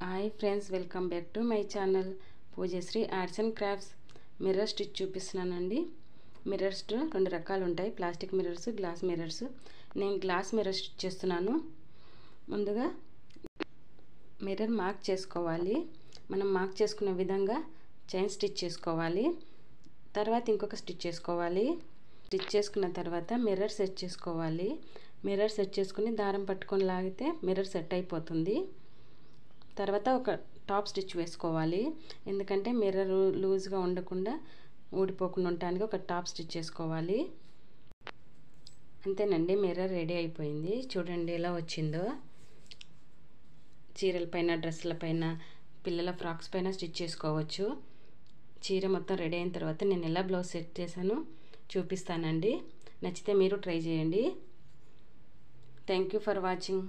Hi friends, welcome back to my channel Poojasri arts and crafts. Mirror stitch చూపిస్తున్నానండి. Mirrors రెండు రకాలు ఉంటాయి, plastic mirrors, glass mirrors. నేను glass mirror stitch చేస్తున్నాను. ముందుగా మిర్రర్ మార్క్ చేసుకోవాలి. మనం మార్క్ చేసుకున్న విధంగా చైన్ స్టిచ్ చేసుకోవాలి. తర్వాత ఇంకొక స్టిచ్ చేసుకోవాలి. స్టిచ్ చేసుకున్న తర్వాత మిర్రర్ సెట్ చేసుకోవాలి. మిర్రర్ సెట్ చేసుకుని దారం పట్టుకొని లాగితే మిర్రర్ సెట్ అయిపోతుంది. తర్వాత ఒక టాప్ స్టిచ్ వేసుకోవాలి. ఎందుకంటే మిర్రర్ లూజ్గా ఉండకుండా ఊడిపోకుండా ఉండడానికి ఒక టాప్ స్టిచ్ చేసుకోవాలి. అంతేనండి, మిర్రర్ రెడీ అయిపోయింది. చూడండి ఎలా వచ్చిందో. చీరల పైన, డ్రెస్సుల పైన, పిల్లల ఫ్రాక్స్ పైన స్టిచ్ చేసుకోవచ్చు. చీర మొత్తం రెడీ అయిన తర్వాత నేను ఎలా బ్లౌజ్ సెట్ చేశానో చూపిస్తానండి. నచ్చితే మీరు ట్రై చేయండి. Thank you for watching.